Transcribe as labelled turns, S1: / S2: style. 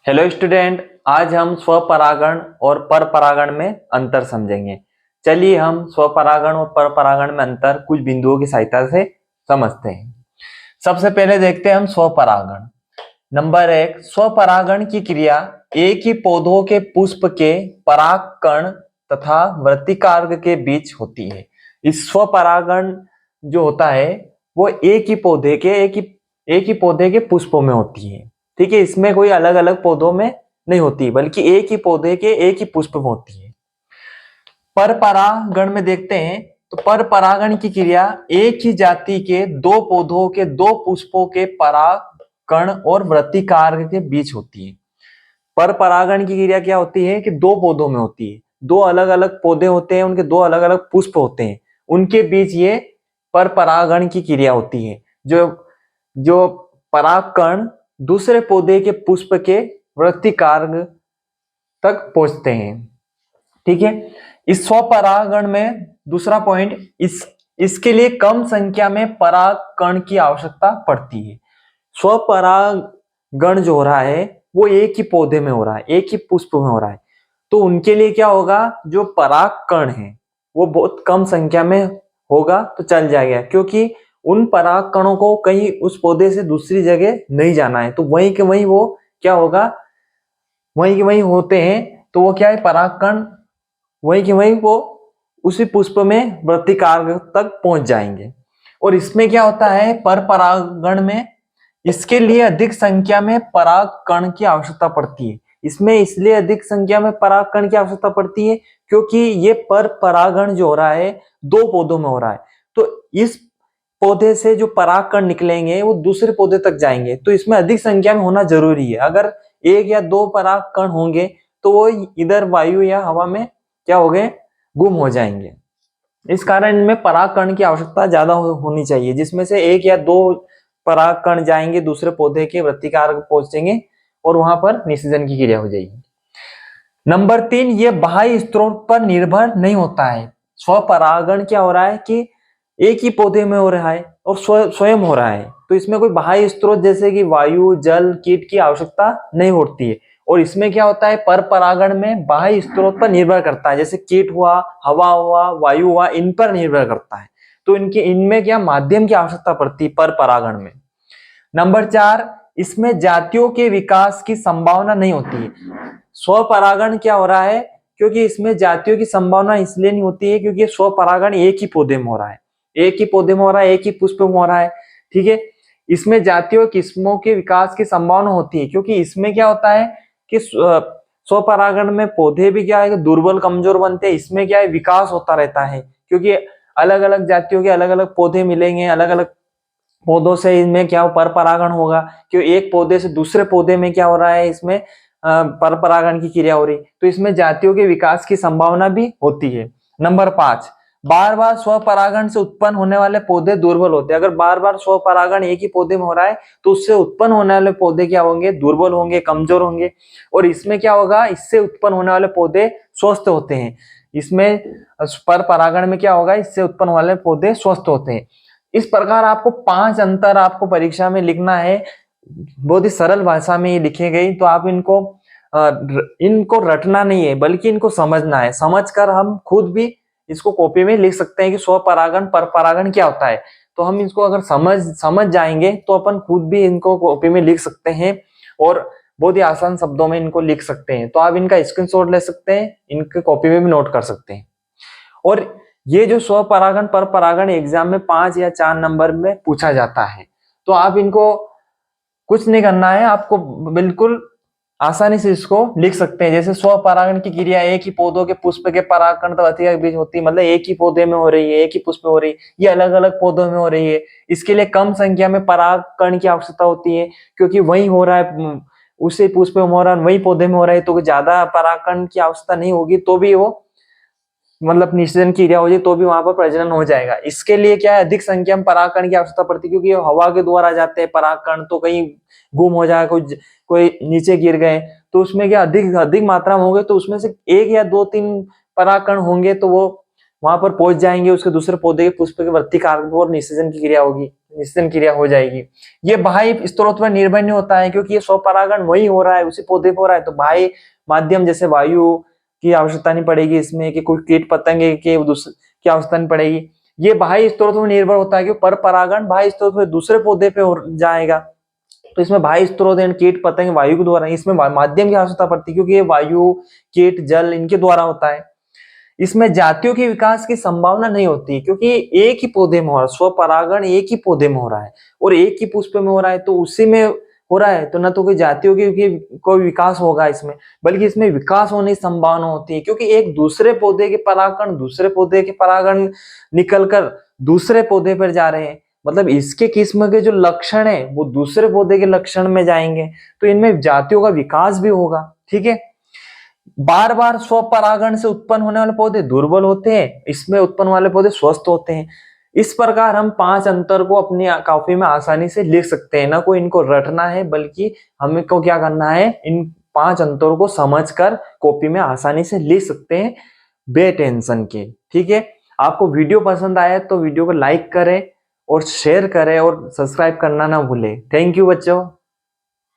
S1: Hello student, आज हम स्वपरागण और परपरागण में अंतर समझेंगे। चलिए हम स्वपरागण और परपरागण में अंतर कुछ बिंदुओं की सहायता से समझते हैं। सबसे पहले देखते हैं हम स्वपरागण। नंबर 1, स्वपरागण की क्रिया एक ही पौधों के पुष्प के परागकण तथा वृत्तिकारक के बीच होती है। इस स्वपरागण जो होता है वो एक ही पौधे के पुष्पों में होती है। ठीक है, इसमें कोई अलग अलग पौधों में नहीं होती, बल्कि एक ही पौधे के एक ही पुष्प में होती है। पर परागण में देखते हैं तो पर परागण की क्रिया एक ही जाति के दो पौधों के दो पुष्पों के परागकण और वृत्तिकारक के बीच होती है। पर परागण की क्रिया क्या होती है कि दो पौधों में होती है, दो अलग अलग पौधे होते हैं, उनके दो अलग अलग पुष्प होते हैं, उनके बीच ये पर परागण की क्रिया होती है। जो जो परागकण दूसरे पौधे के पुष्प के वृत्तिकारक तक पहुंचते हैं। ठीक है, इस स्वपरागण में दूसरा पॉइंट, इसके लिए कम संख्या में परागकण की आवश्यकता पड़ती है। स्वपरागण जो हो रहा है वो एक ही पौधे में हो रहा है, एक ही पुष्प में हो रहा है, तो उनके लिए क्या होगा, जो परागकण है वो बहुत कम संख्या में होगा तो चल जाएगा, क्योंकि उन परागकणों को कहीं उस पौधे से दूसरी जगह नहीं जाना है, तो वहीं के वहीं वो क्या होगा, वहीं के वहीं होते हैं, तो वो क्या है, परागकण वहीं के वहीं वो उसी पुष्प में वृत्तिकारक तक पहुंच जाएंगे। और इसमें क्या होता है, पर परागण में इसके लिए अधिक संख्या में परागकण की आवश्यकता पड़ती है। इसमें इसलिए अधिक संख्या में परागकण की आवश्यकता पड़ती है क्योंकि ये पर परागण जो हो रहा है दो पौधों में हो रहा है, तो इस पौधे से जो परागकण निकलेंगे वो दूसरे पौधे तक जाएंगे, तो इसमें अधिक संख्या में होना जरूरी है। अगर एक या दो परागकण होंगे तो वो इधर वायु या हवा में क्या हो गए, गुम हो जाएंगे। इस कारण इनमें परागकण की आवश्यकता ज्यादा होनी चाहिए, जिसमें से एक या दो परागकण जाएंगे दूसरे पौधे के वृत्तिकारक पहुंचेंगे और वहां पर निषेचन की क्रिया हो जाएगी। नंबर 3, ये बाह्य स्रोत पर निर्भर नहीं होता है। स्वपरागण क्या हो रहा है कि एक ही पौधे में हो रहा है और स्वयं हो रहा है, तो इसमें कोई बाह्य स्रोत जैसे कि वायु, जल, कीट की आवश्यकता नहीं होती है। और इसमें क्या होता है, पर परागण में बाह्य स्रोत पर निर्भर करता है, जैसे कीट हुआ, हवा हुआ, वायु हुआ, इन पर निर्भर करता है, तो इनमें क्या माध्यम की आवश्यकता पड़ती है पर परागण में। नंबर 4, इसमें जातियों के विकास की संभावना नहीं होती है। स्वपरागण क्या हो रहा है, क्योंकि इसमें जातियों की संभावना इसलिए नहीं होती है क्योंकि स्वपरागण एक ही पौधे में हो रहा है, एक ही पौधे में हो रहा है, एक ही पुष्प में हो रहा है। ठीक है, इसमें जातियों किस्मों के विकास की संभावना होती है, क्योंकि इसमें क्या होता है कि स्वपरागण में पौधे भी क्या है, दुर्बल कमजोर बनते हैं, इसमें क्या है, विकास होता रहता है, क्योंकि अलग अलग जातियों के अलग अलग पौधे मिलेंगे, अलग अलग पौधों से इनमें क्या पर परागण होगा, क्यों एक पौधे से दूसरे पौधे में क्या हो रहा है, इसमें पर परागण की क्रिया हो रही, तो इसमें जातियों के विकास की संभावना भी होती है। नंबर 5, बार बार स्वपरागण से उत्पन्न होने वाले पौधे दुर्बल होते हैं। अगर बार बार स्वपरागण एक ही पौधे में हो रहा है तो उससे उत्पन्न होने वाले पौधे क्या होंगे, दुर्बल होंगे, कमजोर होंगे। और इसमें क्या होगा, इससे उत्पन्न होने वाले पौधे स्वस्थ होते हैं। इसमें पर परागण में क्या होगा, इससे उत्पन्न वाले पौधे स्वस्थ होते हैं। इस प्रकार आपको 5 अंतर आपको परीक्षा में लिखना है, बहुत ही सरल भाषा में ये लिखे गई, तो आप इनको रटना नहीं है बल्कि इनको समझना है। समझकर हम खुद भी इसको कॉपी में लिख सकते हैं कि स्वपरागण परपरागण क्या होता है। तो हम इसको अगर समझ जाएंगे तो अपन खुद भी इनको कॉपी में लिख सकते हैं और बहुत ही आसान शब्दों में इनको लिख सकते हैं। तो आप इनका स्क्रीनशॉट ले सकते हैं, इनके कॉपी में भी नोट कर सकते हैं। और ये जो स्वपरागण परपरागण एग्जाम में 5 या 4 नंबर में पूछा जाता है, तो आप इनको कुछ नहीं करना है, आपको बिल्कुल आसानी से इसको लिख सकते हैं। जैसे स्वपरागण की क्रिया एक ही पौधों के पुष्प के परागकण तथा के बीच होती है, मतलब एक ही पौधे में हो रही है, एक ही पुष्प में हो रही है, ये अलग अलग पौधों में हो रही है। इसके लिए कम संख्या में परागकण की आवश्यकता होती है, क्योंकि वही हो रहा है, उसी पुष्प में हो रहा है, वही पौधे में हो रहा है, तो ज्यादा परागकण की आवश्यकता नहीं होगी, तो भी वो मतलब निषेचन की क्रिया हो जाए तो भी वहां पर प्रजनन हो जाएगा। इसके लिए क्या है, अधिक संख्या में परागकण की आवश्यकता पड़ती है, क्योंकि हवा के द्वारा जाते हैं परागकण, तो कहीं गुम हो जाए, कोई नीचे गिर गए, तो उसमें क्या अधिक अधिक मात्रा में होंगे, तो उसमें से एक या दो तीन परागकण होंगे तो वो वहां पर पहुंच जाएंगे, उसके दूसरे पौधे के पुष्प के वृत्तिकारक और निषेचन की क्रिया होगी। निषेचन क्रिया हो जाएगी। ये बाह्य स्रोत पर निर्भर नहीं होता है, क्योंकि ये स्वपरागण वही हो रहा है, उसी पौधे पे हो रहा है, तो बाह्य माध्यम जैसे वायु की आवश्यकता नहीं पड़ेगी इसमें, कि कोई कीट पतंगे की आवश्यकता नहीं पड़ेगी। ये बाह्य स्रोत पर निर्भर होता है कि पर परागण बाह्य स्रोत पर दूसरे पौधे पे जाएगा, तो इसमें बाह्य स्रोत कीट पतंग वायु के द्वारा, इसमें माध्यम की आवश्यकता पड़ती है, क्योंकि ये वायु कीट जल इनके द्वारा होता है। इसमें जातियों के विकास की संभावना नहीं होती, क्योंकि एक ही पौधे में हो रहा है, स्वपरागण एक ही पौधे में हो रहा है और एक ही पुष्प में हो रहा है, तो उसी में हो रहा है, तो न तो कोई जातियों की कोई विकास होगा इसमें, बल्कि इसमें विकास होने की संभावना होती है, क्योंकि एक दूसरे पौधे के परागण दूसरे पौधे के परागण निकलकर दूसरे पौधे पर जा रहे हैं, मतलब इसके किस्म के जो लक्षण है वो दूसरे पौधे के लक्षण में जाएंगे, तो इनमें जातियों का विकास भी होगा। ठीक है, बार बार स्वपरागण से उत्पन्न होने वाले पौधे दुर्बल होते हैं, इसमें उत्पन्न वाले पौधे स्वस्थ होते हैं। इस प्रकार हम 5 अंतर को अपनी कॉपी में आसानी से लिख सकते हैं, ना कोई इनको रटना है, बल्कि हमें को क्या करना है, इन 5 अंतरों को समझकर कॉपी में आसानी से लिख सकते हैं बेटेंशन के। ठीक है, आपको वीडियो पसंद आया तो वीडियो को लाइक करें और शेयर करें और सब्सक्राइब करना ना भूलें। थैंक यू बच्चों।